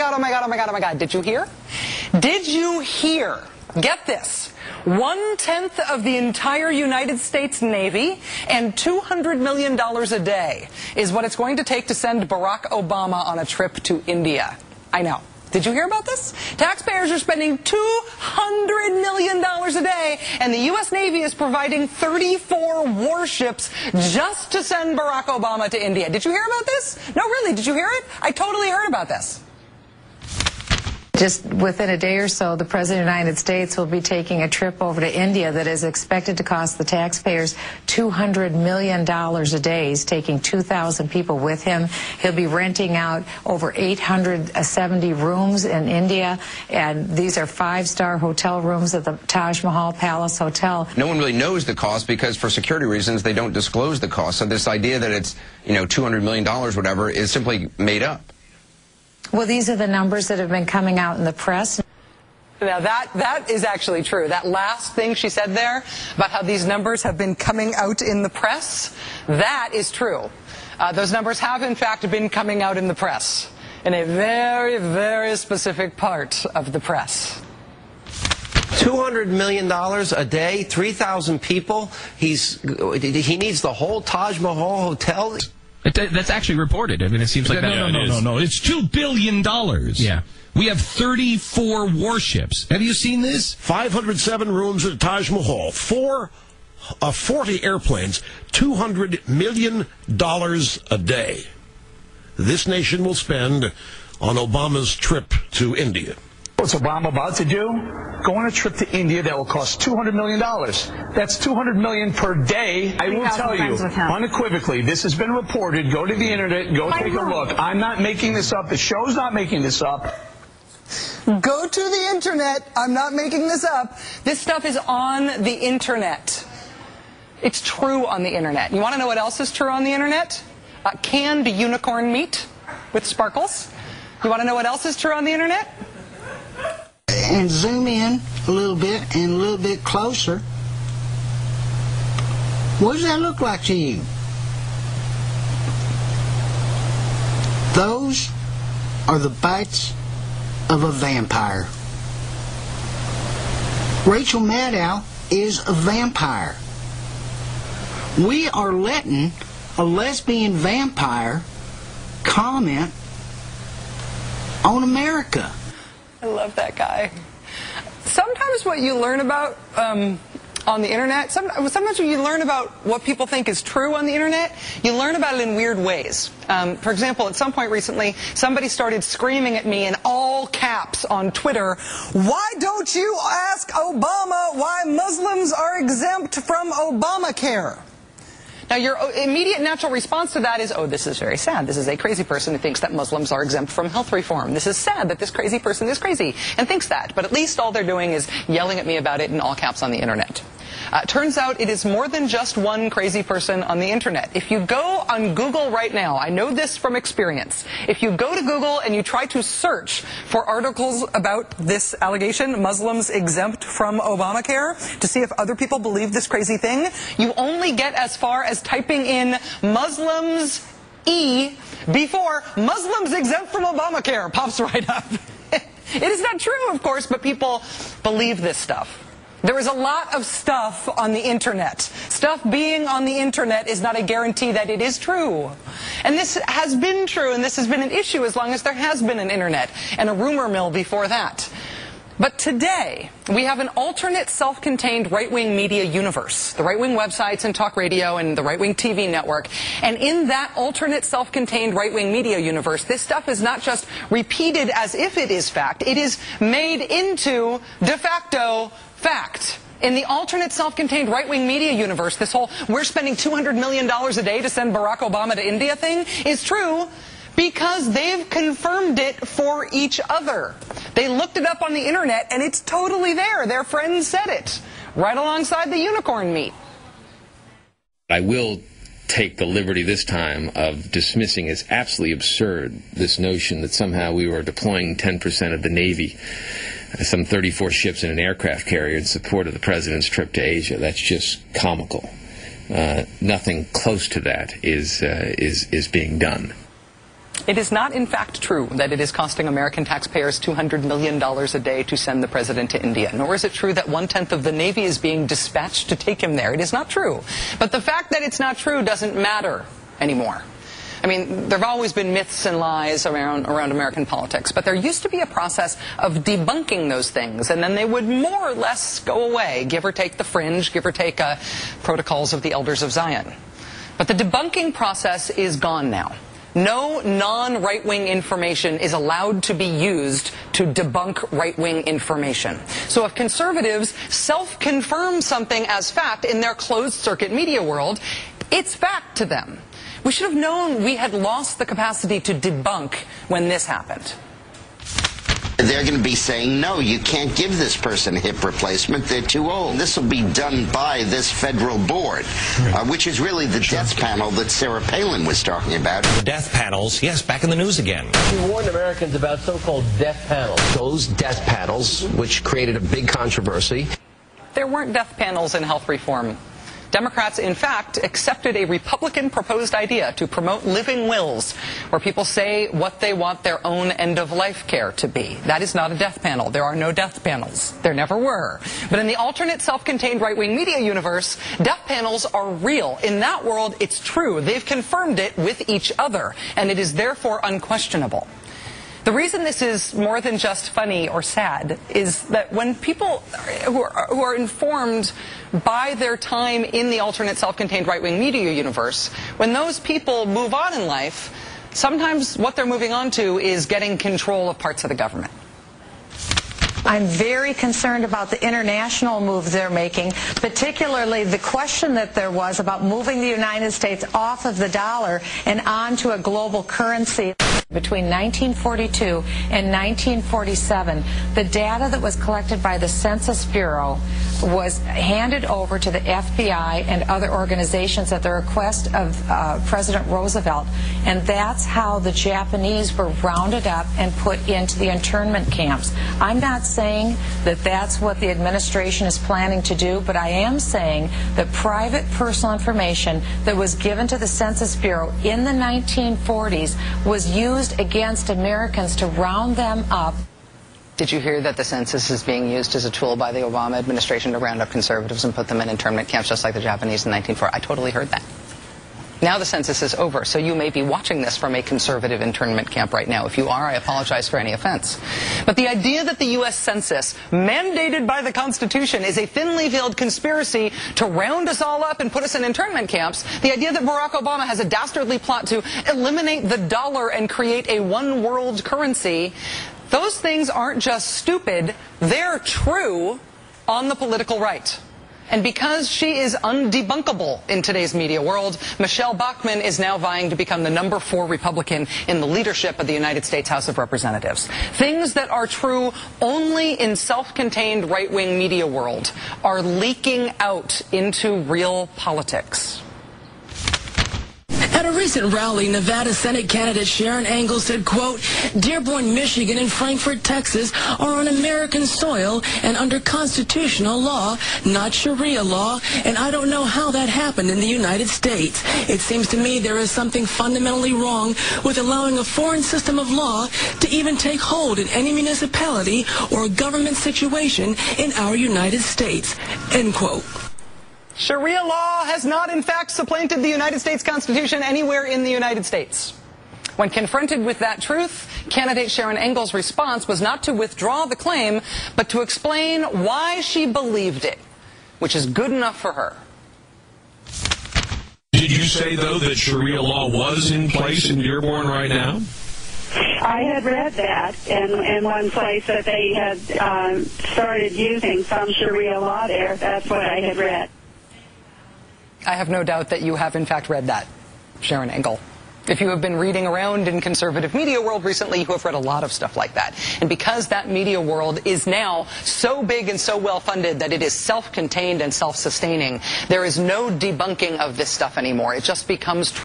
God, oh my God, oh my God, oh my God. Did you hear? Did you hear? Get this. 1/10 of the entire United States Navy and $200 million a day is what it's going to take to send Barack Obama on a trip to India. I know. Did you hear about this? Taxpayers are spending $200 million a day, and the U.S. Navy is providing 34 warships just to send Barack Obama to India. Did you hear about this? No, really, did you hear it? I totally heard about this. Just within a day or so, the President of the United States will be taking a trip over to India that is expected to cost the taxpayers $200 million a day. He's taking 2,000 people with him. He'll be renting out over 870 rooms in India, and these are five-star hotel rooms at the Taj Mahal Palace Hotel. No one really knows the cost because for security reasons they don't disclose the cost. So this idea that it's, $200 million, whatever, is simply made up. Well, these are the numbers that have been coming out in the press. Now, that is actually true. That last thing she said there about how these numbers have been coming out in the press, that is true. Those numbers have, in fact, been coming out in the press, in a very, very specific part of the press. $200 million a day, 3,000 people. He needs the whole Taj Mahal hotel. That's actually reported. I mean, it seems like that. No. It's $2 billion. Yeah. We have 34 warships. Have you seen this? 507 rooms at Taj Mahal, 40 airplanes, $200 million a day. This nation will spend on Obama's trip to India. What's Obama about to do? Go on a trip to India that will cost $200 million. That's $200 million per day. I will tell you, unequivocally, this has been reported. Go to the internet, go take a look. I'm not making this up. The show's not making this up. Go to the internet. I'm not making this up. This stuff is on the internet. It's true on the internet. You want to know what else is true on the internet? Canned unicorn meat with sparkles. You want to know what else is true on the internet? And zoom in a little bit and a little bit closer. What does that look like to you? Those are the bites of a vampire. Rachel Maddow is a vampire. We are letting a lesbian vampire comment on America. I love that guy. Sometimes what you learn about on the internet, sometimes when you learn about what people think is true on the internet, you learn about it in weird ways. For example, at some point recently, somebody started screaming at me in all caps on Twitter, "Why don't you ask Obama why Muslims are exempt from Obamacare?" Now, your immediate natural response to that is, oh, this is very sad. This is a crazy person who thinks that Muslims are exempt from health reform. This is sad that this crazy person is crazy and thinks that. But at least all they're doing is yelling at me about it in all caps on the internet. Turns out it is more than just one crazy person on the internet. If you go on Google right now, I know this from experience, if you go to Google and you try to search for articles about this allegation, Muslims exempt from Obamacare, to see if other people believe this crazy thing, you only get as far as typing in Muslims before Muslims exempt from Obamacare pops right up. It is not true, of course, but people believe this stuff. There is a lot of stuff on the internet. Stuff being on the internet is not a guarantee that it is true. And this has been true, and this has been an issue as long as there has been an internet, and a rumor mill before that. But today, we have an alternate self-contained right-wing media universe, the right-wing websites and talk radio and the right-wing TV network. And in that alternate self-contained right-wing media universe, this stuff is not just repeated as if it is fact, it is made into de facto fact. In the alternate self-contained right-wing media universe, this whole we're spending $200 million a day to send Barack Obama to India thing is true because they've confirmed it for each other. They looked it up on the internet and it's totally there. Their friends said it, right alongside the unicorn meat. I will take the liberty this time of dismissing as absolutely absurd this notion that somehow we were deploying 10% of the Navy, some 34 ships and an aircraft carrier in support of the President's trip to Asia. That's just comical. Nothing close to that is being done. It is not, in fact, true that it is costing American taxpayers $200 million a day to send the president to India, nor is it true that 1/10 of the Navy is being dispatched to take him there. It is not true. But the fact that it's not true doesn't matter anymore. I mean, there have always been myths and lies around American politics, but there used to be a process of debunking those things, and then they would more or less go away, give or take the fringe, give or take protocols of the Elders of Zion. But the debunking process is gone now. No non-right-wing information is allowed to be used to debunk right-wing information. So if conservatives self-confirm something as fact in their closed-circuit media world, it's fact to them. We should have known we had lost the capacity to debunk when this happened. They're going to be saying, no, you can't give this person a hip replacement. They're too old. This will be done by this federal board, which is really the death panel that Sarah Palin was talking about. The death panels, yes, back in the news again. She warned Americans about so-called death panels. Those death panels, which created a big controversy. There weren't death panels in health reform. Democrats, in fact, accepted a Republican-proposed idea to promote living wills, where people say what they want their own end-of-life care to be. That is not a death panel. There are no death panels. There never were. But in the alternate self-contained right-wing media universe, death panels are real. In that world, it's true. They've confirmed it with each other, and it is therefore unquestionable. The reason this is more than just funny or sad is that when people who are informed by their time in the alternate self-contained right-wing media universe, when those people move on in life, sometimes what they're moving on to is getting control of parts of the government. I'm very concerned about the international moves they're making, particularly the question that there was about moving the United States off of the dollar and onto a global currency. Between 1942 and 1947, the data that was collected by the Census Bureau was handed over to the FBI and other organizations at the request of President Roosevelt, and that's how the Japanese were rounded up and put into the internment camps. I'm not saying that that's what the administration is planning to do, but I am saying that private personal information that was given to the Census Bureau in the 1940s was used against Americans to round them up. Did you hear that the census is being used as a tool by the Obama administration to round up conservatives and put them in internment camps just like the Japanese in 1940? I totally heard that. Now the census is over, so you may be watching this from a conservative internment camp right now. If you are, I apologize for any offense. But the idea that the U.S. Census, mandated by the Constitution, is a thinly veiled conspiracy to round us all up and put us in internment camps, the idea that Barack Obama has a dastardly plot to eliminate the dollar and create a one-world currency, those things aren't just stupid, they're true on the political right. And because she is undebunkable in today's media world, Michelle Bachmann is now vying to become the #4 Republican in the leadership of the United States House of Representatives. Things that are true only in self-contained right-wing media world are leaking out into real politics. At a recent rally, Nevada Senate candidate Sharon Engel said, quote, Dearborn, Michigan and Frankfort, Texas are on American soil and under constitutional law, not Sharia law, and I don't know how that happened in the United States. It seems to me there is something fundamentally wrong with allowing a foreign system of law to even take hold in any municipality or government situation in our United States, end quote. Sharia law has not, in fact, supplanted the United States Constitution anywhere in the United States. When confronted with that truth, candidate Sharon Engel's response was not to withdraw the claim, but to explain why she believed it, which is good enough for her. Did you say, though, that Sharia law was in place in Dearborn right now? I had read that in one place that they had started using some Sharia law there. That's what I had read. I have no doubt that you have, in fact, read that, Sharon Engel. If you have been reading around in conservative media world recently, you have read a lot of stuff like that. And because that media world is now so big and so well funded that it is self-contained and self-sustaining, there is no debunking of this stuff anymore. It just becomes true.